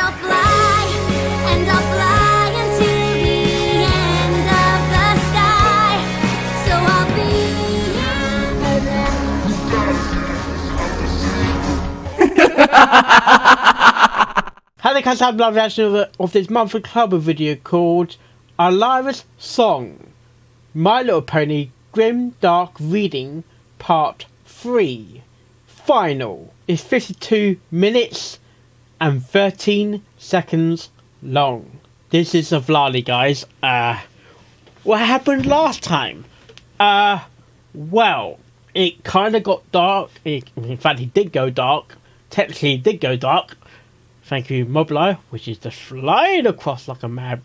and I'll fly into the end of the sky. So I'll be Hello guys, I'm live reaction of this monthly Macabre video called Lyre's Song, My Little Pony Grimdark Reading Part 3 Final. It's 52 minutes and 13 seconds long. This is of Lyre, guys. What happened last time? Well, it kind of got dark. In fact, it did go dark. Technically, it did go dark. Thank you, Mobile, which is just flying across like a mad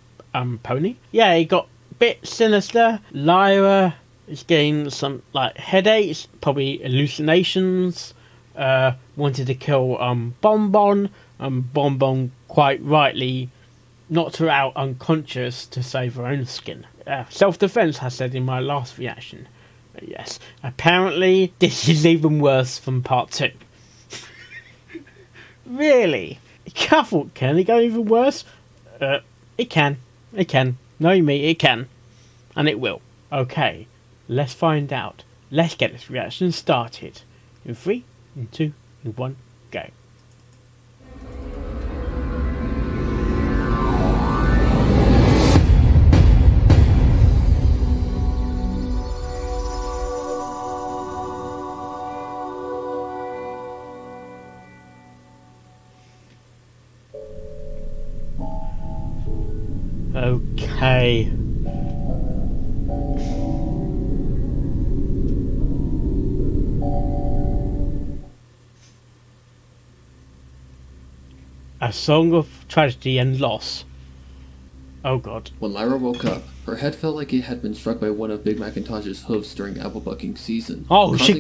pony. Yeah, it got a bit sinister. Lyre is getting some like headaches, probably hallucinations. Wanted to kill Bonbon. Bonbon quite rightly knocked her out unconscious to save her own skin. Self-defense, I said in my last reaction. But yes, apparently this is even worse from part 2. Really? Careful, can it go even worse? It can. It can. Know me, it can. And it will. Okay, let's find out. Let's get this reaction started. In 3, in 2, in 1, go. Okay. A song of tragedy and loss. Oh god. When Lyre woke up, her head felt like it had been struck by one of Big Macintosh's hooves during apple bucking season. Oh, she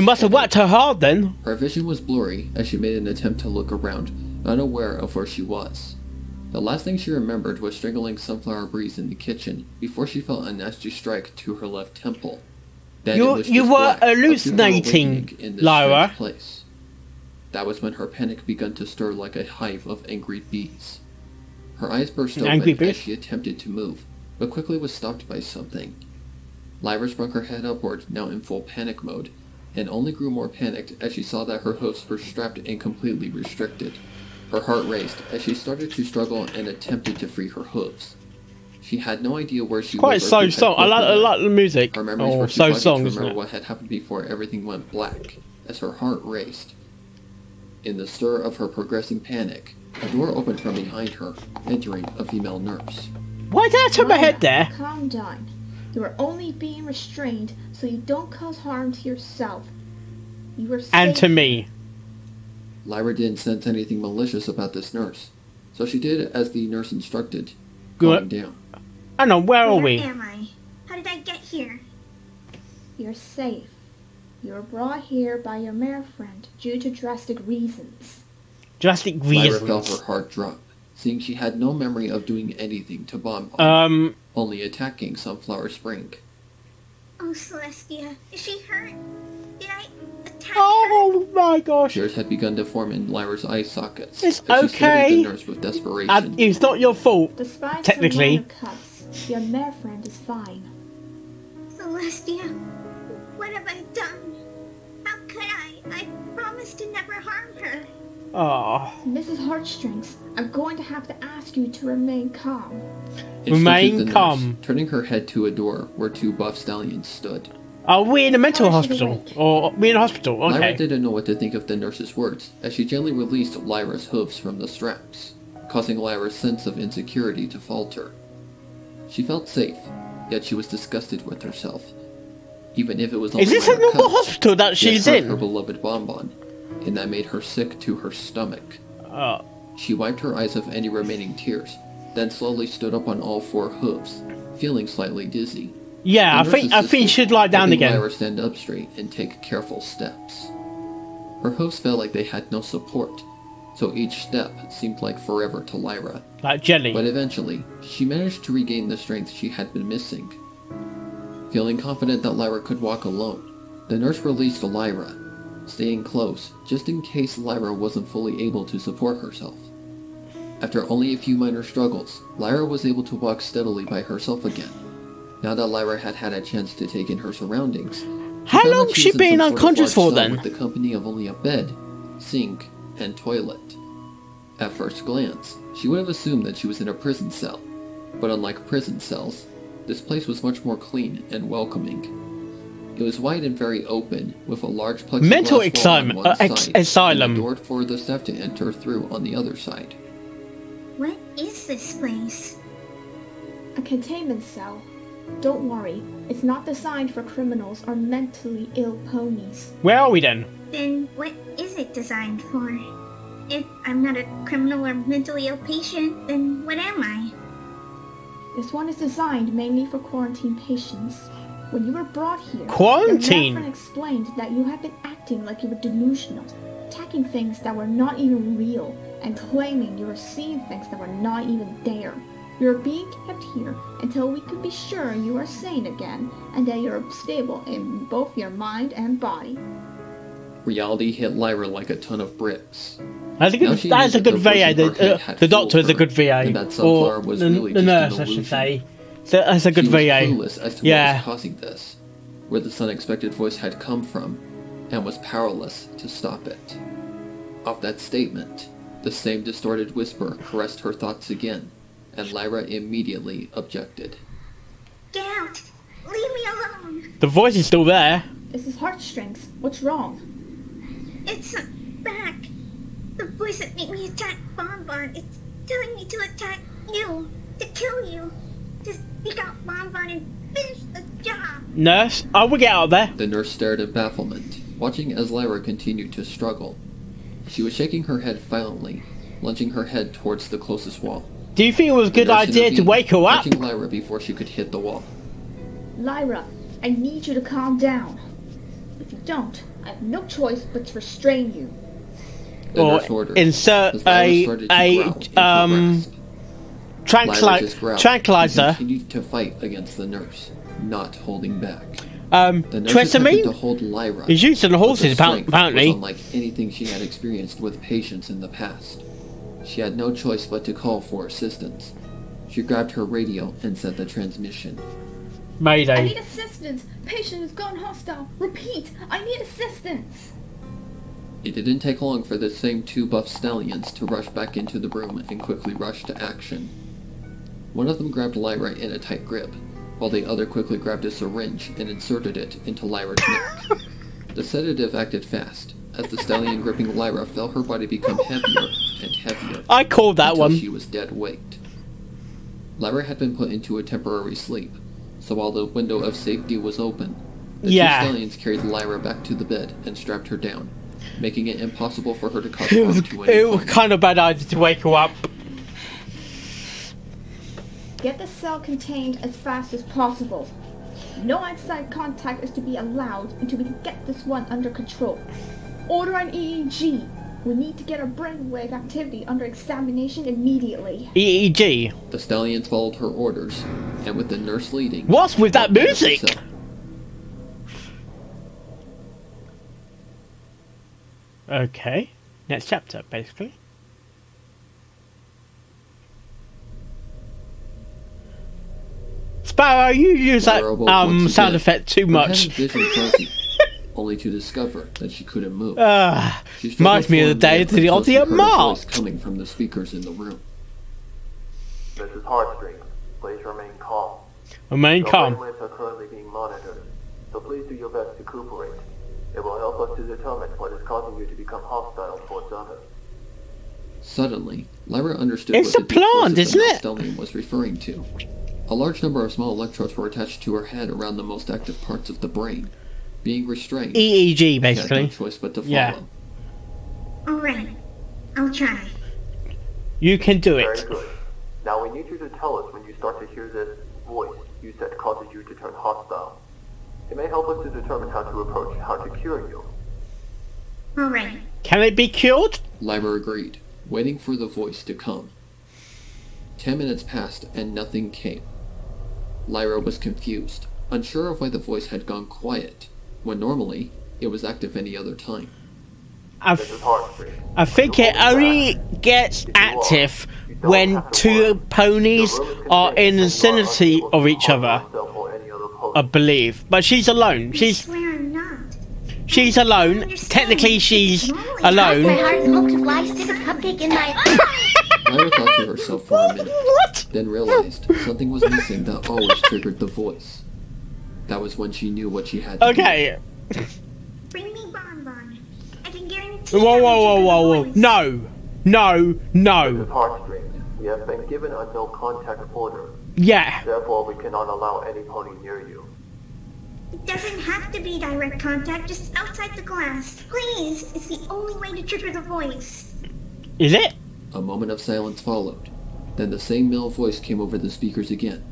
must have whacked her hard then. Her vision was blurry as she made an attempt to look around, unaware of where she was. The last thing she remembered was strangling sunflower breeze in the kitchen before she felt a nasty strike to her left temple. Then you were hallucinating, Lyre. Place. That was when her panic began to stir like a hive of angry bees. Her eyes burst open as she attempted to move, but quickly was stopped by something. Lyra sprung her head upward, now in full panic mode, and only grew more panicked as she saw that her hooves were strapped and completely restricted. Her heart raced as she started to struggle and attempted to free her hooves. She had no idea where she was. Quite so-song. I like the music. Her memories were too foggy to remember what had happened before everything went black, as her heart raced. In the stir of her progressing panic, a door opened from behind her, entering a female nurse. Why did I turn my head there? Calm down. You are only being restrained so you don't cause harm to yourself. You are safe. And to me. Lyra didn't sense anything malicious about this nurse, so she did as the nurse instructed, calming down. Hang on, where are we? Where am I? How did I get here? You're safe. You were brought here by your mare friend due to drastic reasons. Drastic reasons? Lyra felt her heart drop, seeing she had no memory of doing anything to Bonbon, only attacking Sunflower Spring. Oh, Celestia, is she hurt? Did I attack her? My gosh. Tears had begun to form in Lyra's eye sockets. It's as she stared at okay. the nurse with desperation. It's not your fault, Despite technically. Some minor cuts, your mare friend is fine. Celestia, what have I done? How could I? I promised to never harm her. Oh. Mrs. Heartstrings, I'm going to have to ask you to remain calm. Remain calm. Nurse, turning her head to a door where 2 buff stallions stood. Are we in a mental hospital? Or are we in a hospital? Okay. Lyra didn't know what to think of the nurse's words, as she gently released Lyra's hooves from the straps, causing Lyra's sense of insecurity to falter. She felt safe, yet she was disgusted with herself. Even if it was only Is this a normal hospital that she's in? Her beloved Bonbon, and that made her sick to her stomach. She wiped her eyes of any remaining tears, then slowly stood up on all 4 hooves, feeling slightly dizzy. Yeah, I think you should lie down again. Lyra stand up straight and take careful steps. Her hooves felt like they had no support, so each step seemed like forever to Lyra. Like jelly. But eventually, she managed to regain the strength she had been missing. Feeling confident that Lyra could walk alone, the nurse released Lyra, staying close just in case Lyra wasn't fully able to support herself. After only a few minor struggles, Lyra was able to walk steadily by herself again. Now that Lyra had had a chance to take in her surroundings, How found long that has she was in been some sort of unconscious large for cell then? with the company of only a bed, sink, and toilet. At first glance, she would have assumed that she was in a prison cell, but unlike prison cells, this place was much more clean and welcoming. It was wide and very open, with a large plexiglass Mental wall asylum, on one side, asylum. and a door for the staff to enter through on the other side. What is this place? A containment cell. Don't worry, it's not designed for criminals or mentally ill ponies. Where are we then? Then what is it designed for? If I'm not a criminal or mentally ill patient, then what am I? This one is designed mainly for quarantine patients. When you were brought here, Quarantine? your friend explained that you had been acting like you were delusional, attacking things that were not even real, and claiming you were seeing things that were not even there. You are being kept here until we can be sure you are sane again, and that you are stable in both your mind and body. Reality hit Lyra like a ton of bricks. That's a good, that's a good VA. The doctor is a good VA. And that Sunflower was really the just nurse, an I should illusion. say. So that's a good She was VA. clueless as to what was causing this, where this unexpected voice had come from, and was powerless to stop it. Off that statement, the same distorted whisper caressed her thoughts again, and Lyra immediately objected. Get out! Leave me alone! The voice is still there. This is heartstrings. What's wrong? It's back. The voice that made me attack Bonbon. It's telling me to attack you. To kill you. To speak out Bonbon and finish the job. Nurse, I will get out of there. The nurse stared in bafflement, watching as Lyra continued to struggle. She was shaking her head violently, lunging her head towards the closest wall. Do you think it was a good idea to wake her up? Catching Lyra before she could hit the wall. Lyra, I need you to calm down. If you don't, I have no choice but to restrain you. The Or nurse ordered, insert as Lyra started to growl in her grasp. Lyra just growled tranquilizer. and continued to fight against the nurse, not holding back. The nurse attempted to Trestamine hold Lyra. is used in the but her horses, strength apparently. was unlike anything she had experienced with patients in the past. She had no choice but to call for assistance. She grabbed her radio and set the transmission. I need Mayday. assistance! Patient has gone hostile! Repeat! I need assistance! It didn't take long for the same two buff stallions to rush back into the room and quickly rush to action. One of them grabbed Lyra in a tight grip, while the other quickly grabbed a syringe and inserted it into Lyra's neck. The sedative acted fast. As the stallion gripping Lyra felt her body become heavier and heavier. I called that until one. she was dead weight. Lyra had been put into a temporary sleep, so while the window of safety was open, the two stallions carried Lyra back to the bed and strapped her down, making it impossible for her to cause harm to It anyone. was kind of bad idea to wake her up. Get the cell contained as fast as possible. No outside contact is to be allowed until we can get this one under control. Order an EEG. We need to get our brainwave activity under examination immediately. EEG. The stallions followed her orders, and with the nurse leading... What's with that walked out of the music? cell. Okay. Next chapter, basically. Sparrow, you use that Lyra woke once sound again. effect too Her much. head and vision fuzzy, only to discover that she couldn't move. She struggled Reminds me of the forward again days of the until she Aussie heard a Mark. voice coming from the speakers in the room. This is Heartstrings. Please remain calm. Remain Your calm. brainwaves are currently being monitored, so please do your best to cooperate. It will help us to determine what is causing you to become hostile towards others. Suddenly, Lyra understood It's what a the deep voice plant, of the isn't it? Stallion was referring to. A large number of small electrodes were attached to her head around the most active parts of the brain. Being restrained, EEG, she had no basically. choice but to follow. Yeah. Alright, I'll try. You can do Very it. good. Now we need you to tell us when you start to hear this voice you said causes you to turn hostile. It may help us to determine how to approach how to cure you. Alright. Can it be cured? Lyra agreed, waiting for the voice to come. 10 minutes passed and nothing came. Lyra was confused, unsure of why the voice had gone quiet, when normally it was active any other time. I This is Heartstrings. think it only gets active when two ponies are in vicinity of each other, I believe. But she's alone. I swear I'm not. She's alone. Technically, she's My alone. heart hoped to fly, stick a cupcake in my... Lyra thought to herself for a minute, What? then realized something was missing that always triggered the voice. That was when she knew what she had to do. Okay. Bring me Bonbon. I can guarantee Whoa, I whoa, will whoa, trigger whoa, the whoa. voice. No. No. No. Heartstrings. You have been given a no contact order. Yeah. Therefore, we cannot allow any pony near you. It doesn't have to be direct contact, just outside the glass. Please, it's the only way to trigger the voice. Is it? A moment of silence followed. Then the same male voice came over the speakers again.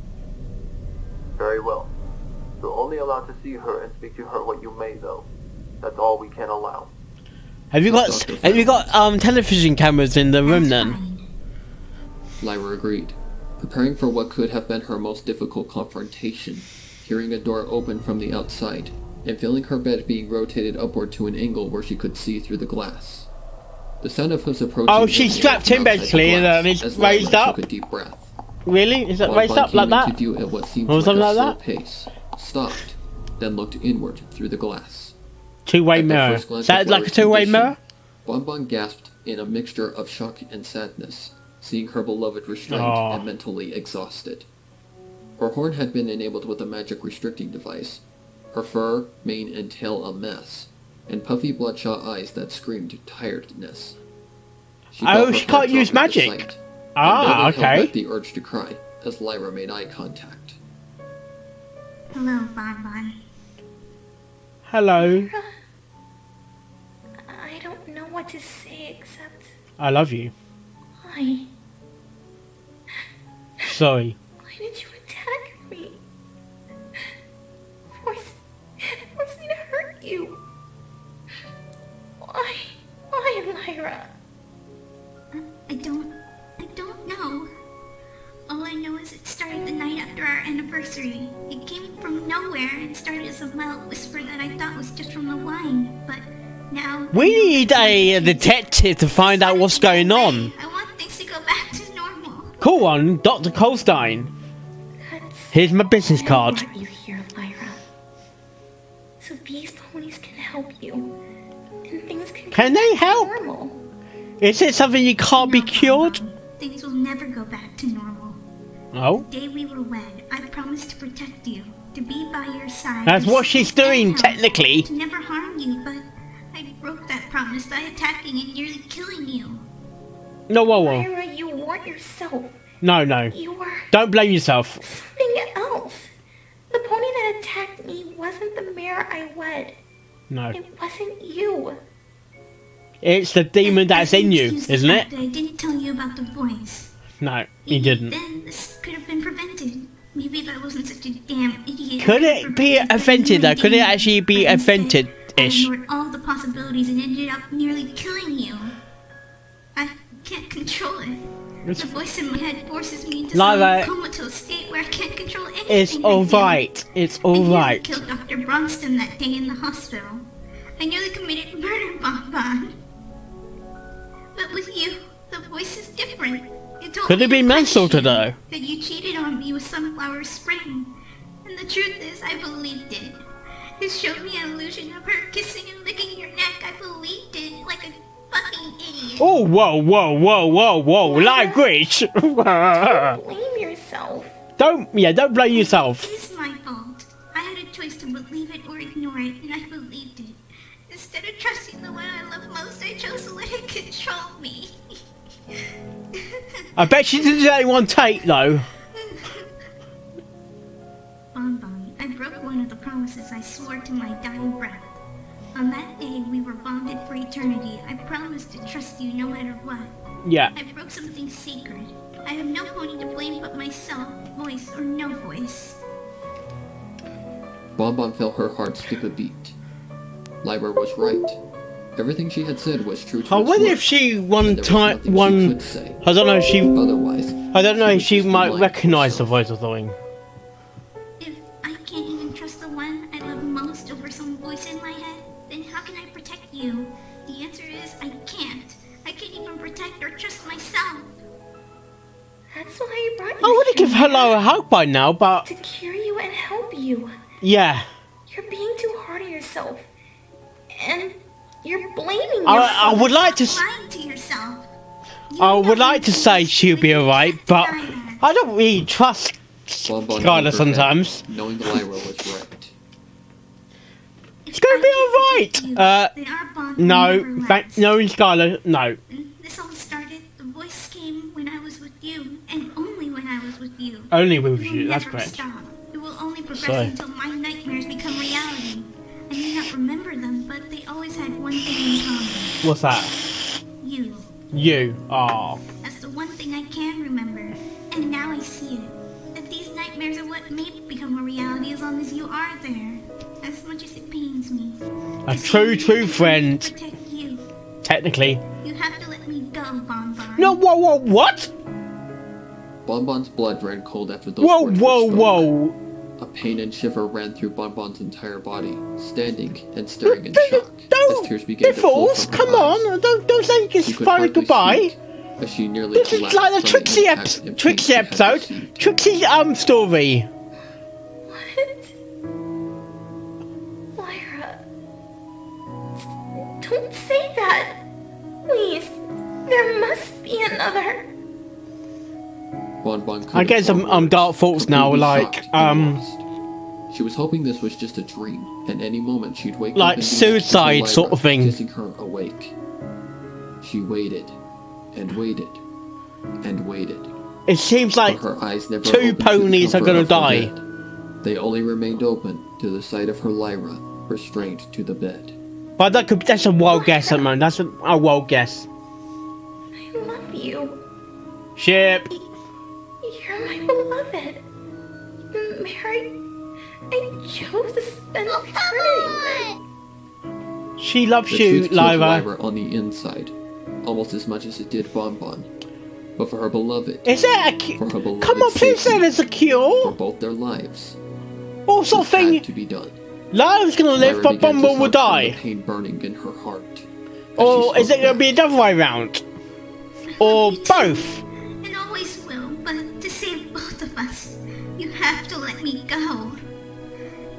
Very well. You're only allowed to see her and speak to her what you may, though. That's all we can allow. Have you got television cameras in the room That's then? fine. Lyra agreed, preparing for what could have been her most difficult confrontation, hearing a door open from the outside, and feeling her bed being rotated upward to an angle where she could see through the glass. The sound of his approaching... Oh, she emanated strapped from him outside the basically and glass it's as Lyra raised up? took a deep breath. Really? Is that raised Bonbon up like came into that? view at what seemed Or like a something like slow that? pace, stopped, then looked inward through the glass. Two-way At the mirror. first glance Is that of like a Lyra's two-way condition, mirror? Bonbon gasped in a mixture of shock and sadness, seeing her beloved restrained Aw. and mentally exhausted. Her horn had been enabled with a magic restricting device, her fur, mane, and tail a mess, and puffy bloodshot eyes that screamed tiredness. She felt Oh, her she heart can't use drop at the magic. sight, Ah, and barely held okay. back the urge to cry as Lyra made eye contact. Hello, Bonbon. Hello. I don't know what to say except... I love you. Why? Sorry. Why did you attack me? Force me to hurt you. Why? Why, Lyra? I don't know. All I know is it started the night after our anniversary. It came from nowhere and started as a mild whisper that I thought was just from the wine, but now... We need a detective to find out what's going on. I want things to go back to normal. Call on Dr. Colstein. That's Here's my business why I card. brought you here, Lyra. So these ponies can help you. And things can Can go they back to help? normal. Is it something you can't be No, cured? Bonbon. Things will never go back to normal. Oh. The day we were wed, I promised to protect you, to be by your side. That's in what she's sickness and doing, health, technically. To never harm you, but I broke that promise by attacking and nearly killing you. No, whoa, whoa. Lyra, you weren't yourself. No. You were Don't blame yourself. something else. The pony that attacked me wasn't the mare I wed. No. It wasn't you. It's the demon that's in you, Excuse the isn't fact it? that I didn't tell you about the voice. No, you Maybe didn't. Then this could have been prevented. Maybe if I wasn't such a damn idiot. Could I it be prevented invented though? Could it danger. actually be But instead, invented-ish? I ignored all the possibilities and ended up nearly killing you. I can't control it. The voice in my head forces me into Lyra, some comatose state where I can't control anything. It's I do. alright. It's I nearly alright. killed Dr. Bronston that day in the hospital. I nearly committed murder, Bonbon. But with you, the voice is different. It told Could me it be to punish manslaughter you, though? that you cheated on me with Sunflower Spring. And the truth is, I believed it. It showed me an illusion of her kissing and licking your neck. I believed it like a fucking idiot. Oh, whoa. Language. Blame yourself. Don't blame yourself. It is my fault. I had a choice to believe it or ignore it, and I believed it. Instead of trusting the one I love most, I chose to let it control me. I bet she didn't do that in one take though. Bonbon, I broke one of the promises I swore to my dying breath. On that day, we were bonded for eternity. I promised to trust you no matter what. Yeah. I broke something sacred. I have no pony to blame but myself, voice or no voice. Bonbon felt her heart skip a beat. Lyra was right. Everything she had said was true to I its wonder word, if she and there was nothing she could say. I don't know if she. Otherwise, I don't know if she was just might lying to recognise the herself. voice or something. If I can't even trust the one I love most over some voice in my head, then how can I protect you? The answer is I can't. I can't even protect or trust myself. That's why I brought you I would have here, given her Lyra. a hug by now, but To cure you and help you. yeah. You're being too hard on yourself. And you're blaming yourself. I would like to. Lying to yourself. I would like to say she'll be alright, but I don't really trust Bonbon Skylar held her sometimes. head, knowing Lyra was right. It's gonna be alright. No, no, Skylar, no. This all started, the voice came when I was with you, and only when I was with you. Only with It will you, that's never correct. stop. It will only progress So- until my nightmares become reality. I may not remember them, but they always had one thing in common. What's that? You. You. Oh. That's the one thing I can remember. And now I see it. That these nightmares are what may become a reality as long as you are there. As much as it pains me. A true friend. Protect you. Technically. You have to let me go, Bonbon. No, whoa, what? Bonbon's blood ran cold after those Whoa, words whoa, were spoken. whoa. A pain and shiver ran through Bonbon's entire body, standing and staring in shock as Don't tears began be to flow false. from her Come eyes. on. Don't say She it's could fine hardly goodbye. speak, as she nearly This is collapsed like the from Trixie impact and pain Trixie she had episode. received. Trixie story. What? Lyra. Don't say that. Please. There must be another. Bonbon I get some dark thoughts now, like She was hoping this was just a dream, and any moment she'd wake like up and suicide Lyra sort of thing. kissing her awake. She waited, and waited, and waited. It seems like But her eyes never two opened to the ponies are comfort gonna of her die. bed. They only remained open to the sight of her Lyra, restrained to the bed. But that's a wild guess, man. That's a wild guess. I love you. Ship. You're my beloved. The married. I chose to spend eternity with. She loves The you, truth killed Lyra. Lyra on the inside, almost as much as it did Bonbon. But for her beloved, Is there a for cure? her beloved Come on, please say safety, there's a for cure. both their lives, Or sort of this thing. had to be done. Lyra's gonna live, Lyra but began to Bumble will suffer from die. the pain burning in her heart. as Or she is it spoke gonna back. be the other way around? Or both? And always will, but to save both of us, you have to let me go.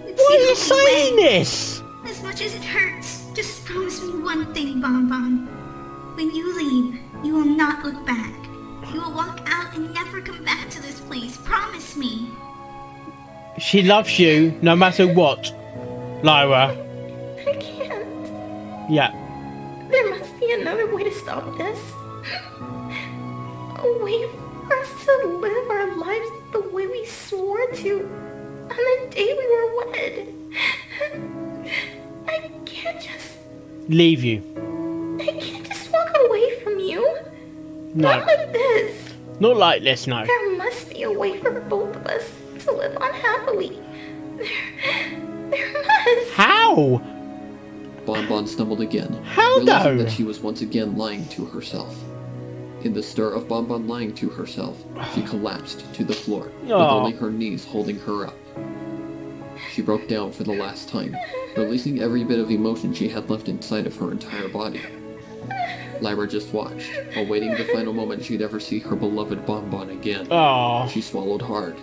It's Why are the you only saying way. this? As much as it hurts, just promise me one thing, Bonbon. When you leave, you will not look back. You will walk out and never come back to this place. Promise me. She loves you no matter what, Lyra. I can't. Yeah. There must be another way to stop this. A way for us to live our lives the way we swore to on the day we were wed. I can't just... Leave you. I can't just walk away from you. No. Not like this. Not like this, no. There must be a way for both of us to live on happily. There must. How? Bonbon stumbled again, How realizing though? that she was once again lying to herself. In the stir of Bonbon lying to herself, she collapsed to the floor, with Aw. only her knees holding her up. She broke down for the last time, releasing every bit of emotion she had left inside of her entire body. Lyra just watched, awaiting the final moment she'd ever see her beloved Bonbon again. Oh. She swallowed hard,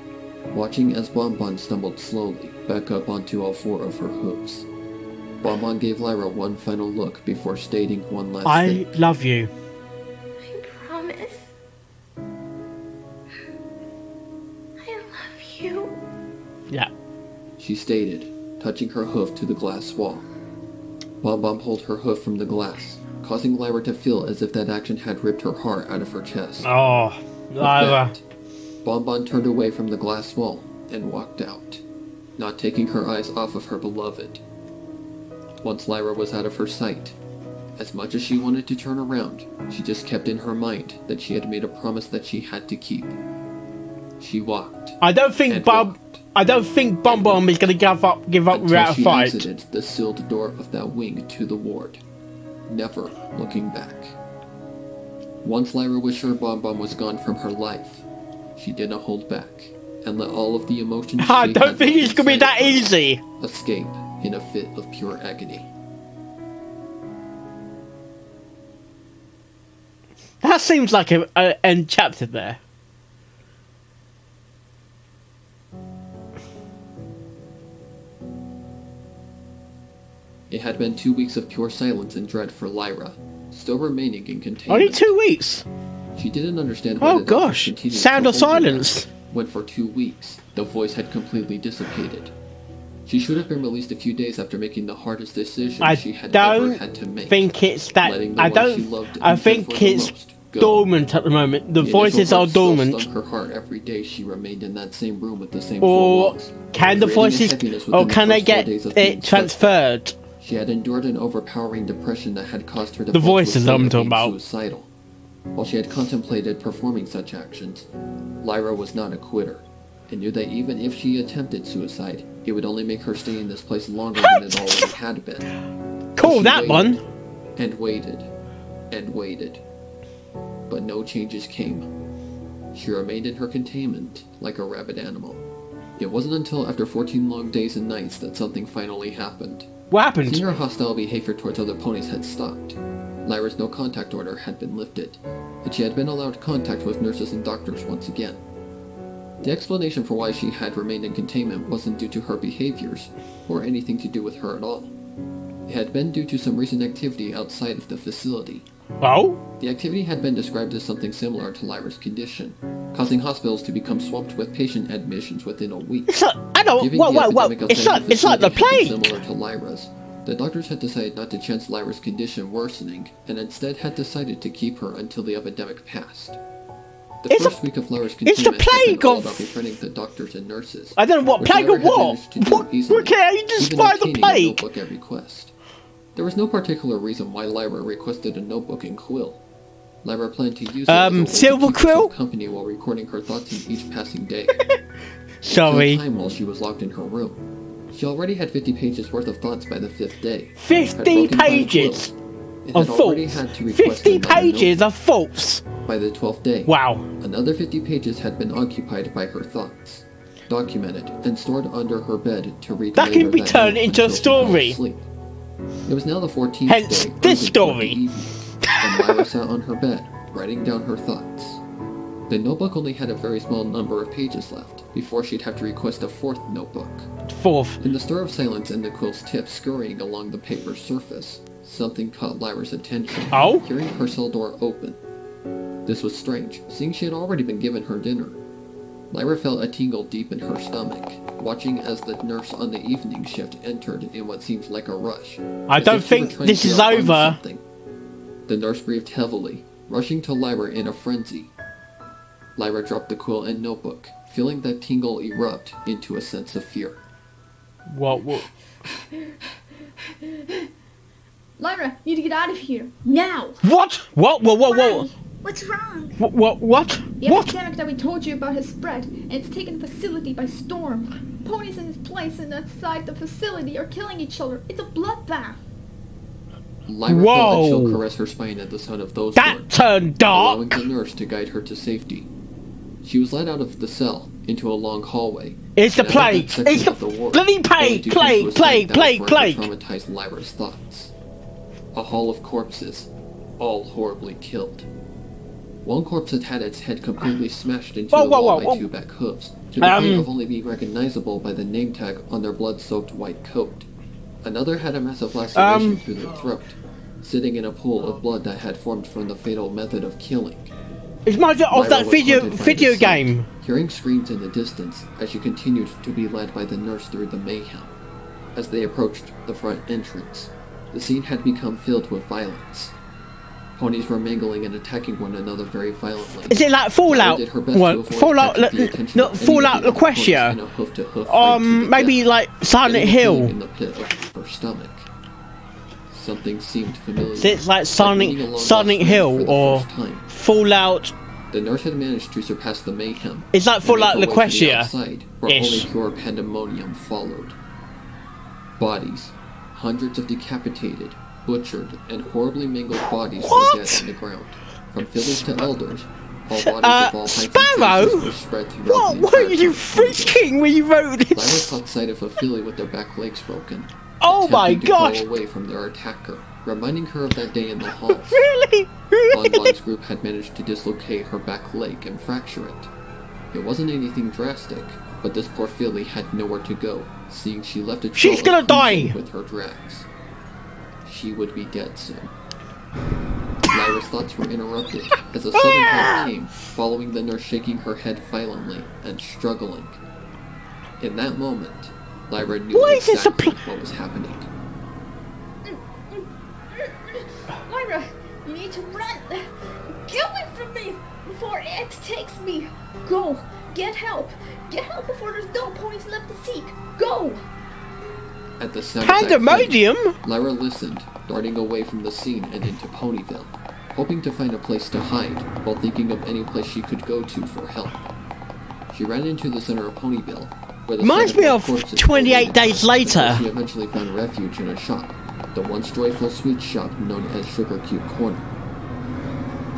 watching as Bonbon stumbled slowly back up onto all four of her hooves. Bonbon gave Lyra one final look before stating one last I thing. love you. I promise. I love you. Yeah. She stated, touching her hoof to the glass wall. Bonbon pulled her hoof from the glass, causing Lyra to feel as if that action had ripped her heart out of her chest. Oh. With Lyra. that, Bonbon turned away from the glass wall and walked out, not taking her eyes off of her beloved. Once Lyra was out of her sight, as much as she wanted to turn around, she just kept in her mind that she had made a promise that she had to keep. She walked. I don't think Bum Bum is gonna give up until without a she fight. exited the sealed door of that wing to the ward, never looking back. Once Lyra was sure Bonbon was gone from her life, she didn't hold back and let all of the emotions I she don't had think left it's gonna be inside that of her easy. escape in a fit of pure agony. That seems like a end chapter there. It had been 2 weeks of pure silence and dread for Lyra, still remaining in containment. Only 2 weeks? She didn't understand why Oh the doctors gosh, continued sound to of hold her silence. there, when for 2 weeks, the voice had completely dissipated. She should have been released a few days after making the hardest decision she had ever had to make. I don't think it's that. letting the I one she don't. loved I and cared think for the it's most go. dormant at the moment. The The voices initial are hurt still dormant. stung her heart every day she remained in that same room with the same four Or walls, can the creating a voices, heaviness or within the can they first 4 get days of being it stuck. transferred? She had endured an overpowering depression that had caused her to The fall to a voices state I'm of talking being about. suicidal. While she had contemplated performing such actions, Lyra was not a quitter, and knew that even if she attempted suicide, it would only make her stay in this place longer than it already had been. Call She that waited, one. and waited, and waited. But no changes came. She remained in her containment like a rabid animal. It wasn't until after 14 long days and nights that something finally happened. What happened? Seeing her hostile behavior towards other ponies had stopped. Lyra's no contact order had been lifted, and she had been allowed contact with nurses and doctors once again. The explanation for why she had remained in containment wasn't due to her behaviors, or anything to do with her at all. It had been due to some recent activity outside of the facility. Oh? The activity had been described as something similar to Lyra's condition, causing hospitals to become swamped with patient admissions within a week. It's like, I don't. Given Whoa, the whoa, whoa! epidemic It's outside like the facility had been plague. similar to Lyra's, the doctors had decided not to chance Lyra's condition worsening, and instead had decided to keep her until the epidemic passed. The It's first a- week of Lyra's it's the containment had plague been all of- about befriending the doctors and nurses. I don't know what which plague Lyra or had what. managed to do What? easily, Okay, you even describe the obtaining a plague. notebook at request. There was no particular reason why Lyra requested a notebook and quill. Lyra planned to use it as a way silver to keep herself quill? company while recording her thoughts in each passing day. Sorry. Time while she was locked in her room. She already had 50 pages worth of thoughts by the 5th day. 50 pages It of had already thoughts. had to request 50 another pages note. of thoughts. By the 12th day, Wow. another 50 pages had been occupied by her thoughts, documented and stored under her bed to read That later can be that turned night into a until she fell story. asleep. It was now the 14th Hence day, this early toward story. the evening, and Lyra sat on her bed, writing down her thoughts. The notebook only had a very small number of pages left, before she'd have to request a 4th notebook. Fourth. In the stir of silence and the quill's tip scurrying along the paper's surface, something caught Lyra's attention, Oh? hearing her cell door open. This was strange, seeing she had already been given her dinner. Lyra felt a tingle deep in her stomach, watching as the nurse on the evening shift entered in what seemed like a rush. I as don't if she were think trying this to is get on over. something. The nurse breathed heavily, rushing to Lyra in a frenzy. Lyra dropped the quill and notebook, feeling that tingle erupt into a sense of fear. What? Lyra, you need to get out of here. Now! What? What? Whoa, whoa, whoa. Why? What's wrong? What? The What? epidemic that we told you about has spread, and it's taken the facility by storm. Ponies in this place and outside the facility are killing each other. It's a bloodbath. Lyra felt a chill Whoa. caress her spine at the sound of those That words, turned allowing dark. the nurse to guide her to safety. She was led out of the cell into a long hallway. It's the and out of that plague. section It's the of ward, bloody only plague. to come to a Plague. sight Plague. that Plague. would forever Plague. traumatized Lyra's thoughts. A hall of corpses, all horribly killed. One corpse had had its head completely smashed into Whoa, the whoa, wall whoa, by whoa. 2 back hooves, to the point of only being recognizable by the name tag on their blood-soaked white coat. Another had a massive laceration through their throat, sitting in a pool of blood that had formed from the fatal method of killing. It's my of Lyra that was video haunted by video the sight, game. hearing screams in the distance as she continued to be led by the nurse through the mayhem. As they approached the front entrance, the scene had become filled with violence. Ponies were mangling and attacking one another very violently. Is it like Fallout? Did her best to What? avoid Fallout? attracting the attention Not of any Fallout of the other ponies Laquestia. in a hoof-to-hoof fight to the Maybe death, like Silent getting a feeling Hill. in the pit of her stomach. Something seemed familiar. So it's like reading along Silent Lost Hill for the or first time. Fallout. The nurse had managed to surpass the mayhem. It's like and Fallout make her way to the Laquestia. outside, where only Ish. pure pandemonium followed. Bodies, hundreds of decapitated, butchered, and horribly mangled bodies What? were dead on the ground. From fillies to elders, all bodies of all heights and Sparrow? sizes were spread throughout What the were entire you town. freaking when you wrote Lyra this? caught sight of a filly with their back legs broken. Oh my attempting to gosh! crawl away from their attacker, reminding her of that day in the halls. Really? Bonbon's group had managed to dislocate her back leg and fracture it. It wasn't anything drastic, but this poor filly had nowhere to go, seeing she left a trail She's gonna of cruising die. with her drags. she would be dead soon. Lyra's thoughts were interrupted as a sudden halt came, following the nurse shaking her head violently and struggling. In that moment, Lyra knew exactly what was happening. Lyra, you need to run! Get away from me before it takes me! Go! Get help! Get help before there's no ponies left to seek! Go! At the sound of that Pandemonium? claim, Lyra listened, darting away from the scene and into Ponyville, hoping to find a place to hide while thinking of any place she could go to for help. She ran into the center of Ponyville, where the Reminds me of 28 Days Later. She eventually found refuge in a shop, the once joyful sweet shop known as Sugar Cube Corner.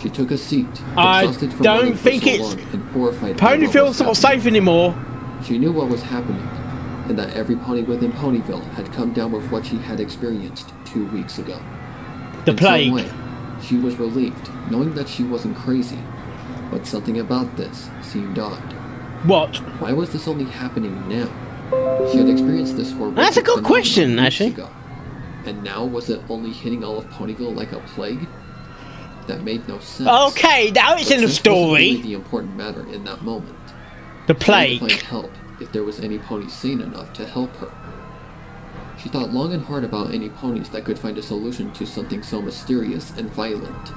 She took a seat, exhausted from running for so long and horrified by what was Ponyville's not safe anymore. She knew what was happening, and that every pony within Ponyville had come down with what she had experienced 2 weeks ago. The plague. In some way, she was relieved, knowing that she wasn't crazy, but something about this seemed odd. What? Why was this only happening now? She had experienced this horrible. That's a good question, actually. Ago, and now was it only hitting all of Ponyville like a plague? That made no sense. Okay, now it's in the story. Really the important matter in that moment. The plague. She wanted to find help if there was any pony sane enough to help her. She thought long and hard about any ponies that could find a solution to something so mysterious and violent.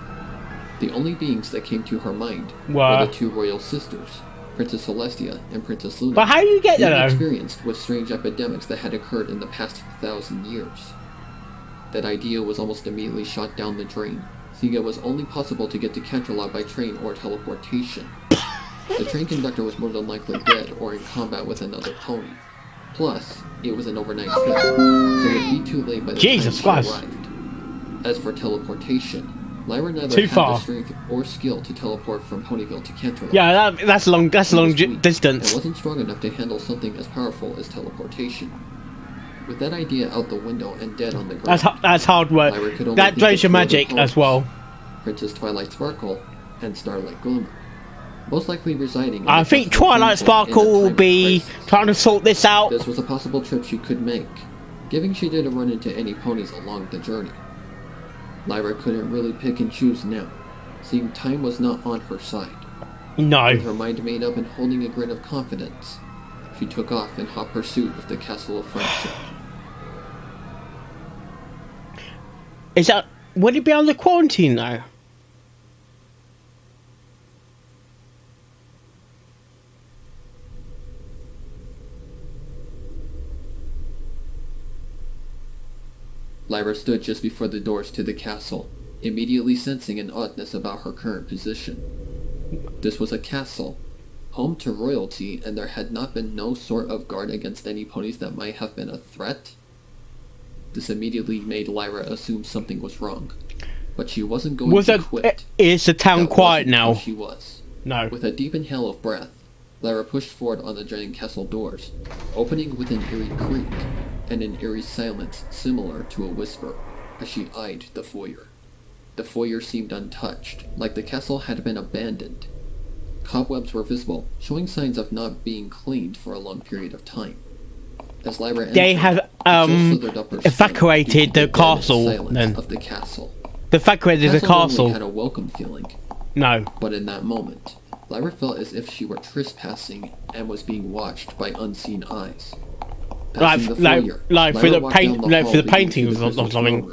The only beings that came to her mind were the two royal sisters, Princess Celestia and Princess Luna. But how do you get that? Experienced with strange epidemics that had occurred in the past 1,000 years. That idea was almost immediately shot down the drain, seeing it was only possible to get to Canterlot by train or teleportation. The train conductor was more than likely dead or in combat with another pony. Plus, it was an overnight trip, so it would be too late by the time she arrived. As for teleportation, Lyra neither had the strength or skill to teleport from Ponyville to Canterlot. Yeah, that's a long distance. It wasn't strong enough to handle something as powerful as teleportation. With that idea out the window and dead on the ground, that's hard work. That drains your magic as well. Princess Twilight Sparkle and Starlight Glimmer, most likely residing in I think Twilight Sparkle will be trying to sort this out. This was a possible trip she could make, given she didn't run into any ponies along the journey. Lyra couldn't really pick and choose now, seeing time was not on her side. No. With her mind made up and holding a grin of confidence, she took off in hot pursuit of the Castle of Friendship. Would it be under quarantine though? Lyra stood just before the doors to the castle, immediately sensing an oddness about her current position. This was a castle, home to royalty, and there had not been no sort of guard against any ponies that might have been a threat. This immediately made Lyra assume something was wrong, but she wasn't going to quit. Is the town quiet now? She was. No. With a deep inhale of breath, Lyra pushed forward on the giant castle doors, opening with an eerie creak and an eerie silence similar to a whisper as she eyed the foyer. The foyer seemed untouched, like the castle had been abandoned. Cobwebs were visible, showing signs of not being cleaned for a long period of time. As Lyra entered, they have evacuated the castle then. Of the castle. They evacuated the castle. Had a welcome feeling. No. But in that moment, Lyra felt as if she were trespassing and was being watched by unseen eyes. Like for the paintings or something.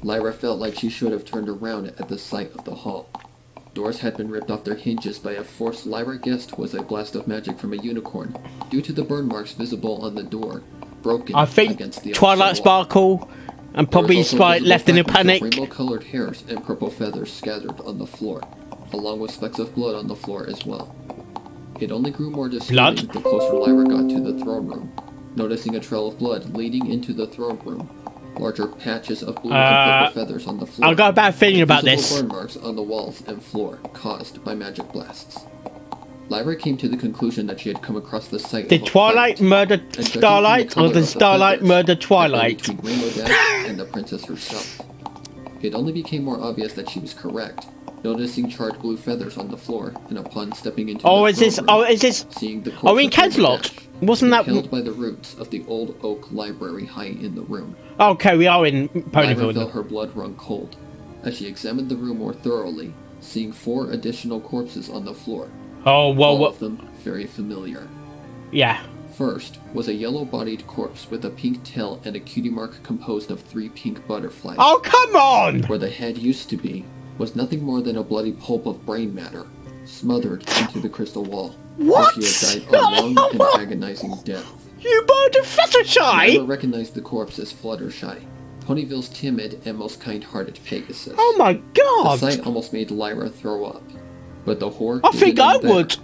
Lyra felt like she should have turned around at the sight of the hall. Doors had been ripped off their hinges by a force Lyra guessed was a blast of magic from a unicorn, due to the burn marks visible on the door, broken against the Twilight Sparkle and probably Sprite left in a panic. Rainbow-colored hairs and purple feathers scattered on the floor, along with specks of blood on the floor as well. It only grew more disturbing the closer Lyra got to the throne room, noticing a trail of blood leading into the throne room. Larger patches of blue and purple feathers on the floor. I've got a bad feeling about this. Burn marks on the walls and floor caused by magic blasts. Lyra came to the conclusion that she had come across the site Did Twilight murder Starlight, or did Starlight murder Twilight? Between Rainbow Dash and the princess herself. It only became more obvious that she was correct, noticing charred blue feathers on the floor, and upon stepping into Is this? seeing the Are we in Canterlot? Wasn't that... Impaled by the roots of the old oak library high in the room. Okay, we are in Lyra Ponyville. felt her blood run cold as she examined the room more thoroughly, seeing 4 additional corpses on the floor. Oh, well, all what? of them very familiar. Yeah. First was a yellow-bodied corpse with a pink tail and a cutie mark composed of 3 pink butterflies. Oh, come on! Where the head used to be was nothing more than a bloody pulp of brain matter, smothered into the crystal wall. What? She had died a long and agonizing death. You murdered Fluttershy! Lyra recognized the corpse as Fluttershy, Ponyville's timid and most kind-hearted Pegasus. Oh my god! The sight almost made Lyra throw up, but the horror... I think I would!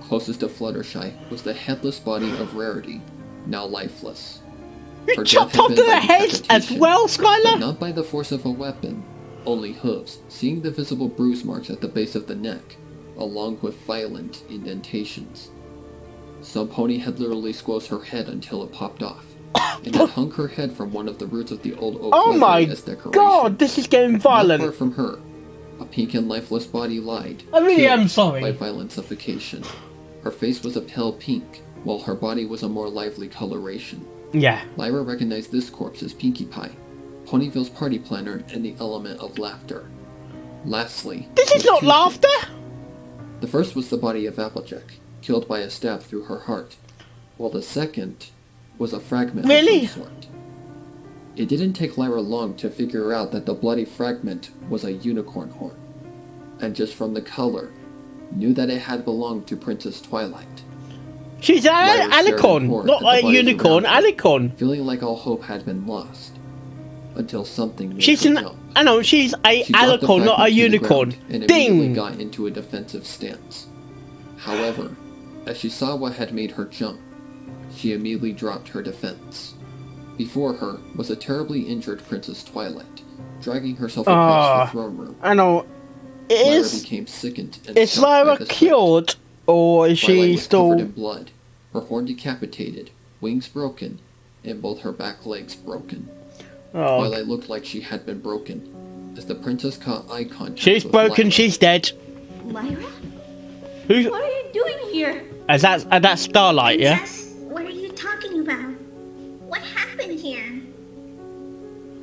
Closest to Fluttershy was the headless body of Rarity, now lifeless. You chopped off their heads as well, But Skylar? not by the force of a weapon, only hooves, seeing the visible bruise marks at the base of the neck, along with violent indentations. Some pony had literally squoze her head until it popped off, and had hung her head from one of the roots of the old oak Oh my as decoration. god, this is getting Not far violent. from her, a pink and lifeless body lied. I really killed am sorry. By violent suffocation. Her face was a pale pink, while her body was a more lively coloration. Yeah. Lyra recognized this corpse as Pinkie Pie, Ponyville's party planner and the element of laughter. Lastly, This is was not 2 laughter! things. The first was the body of Applejack, killed by a stab through her heart, while the second was a fragment Really? of some sort. It didn't take Lyra long to figure out that the bloody fragment was a unicorn horn, and just from the color, knew that it had belonged to Princess Twilight. She's an Lyra stared in alicorn, horror not at the a bodies unicorn, around her, alicorn. feeling like all hope had been lost, until something made She's her an... jump. I know, she's a She dropped the alicorn, not a fragment to the unicorn. ground and immediately Ding! got into a defensive stance. However, as she saw what had made her jump, she immediately dropped her defense. Before her was a terribly injured Princess Twilight, dragging herself across the throne room. I know. Lyra Is... became sickened and Is shocked by Lyra the sight. cured? Or is Twilight she was covered in still... blood, her horn decapitated, wings broken, and both her back legs broken. Oh. Twilight looked like she had been broken, as the princess caught eye contact She's with broken, Lyra. she's dead. Lyra? Who's... What are you doing here? Is that Starlight, yeah? Princess, what are you talking about? What happened here?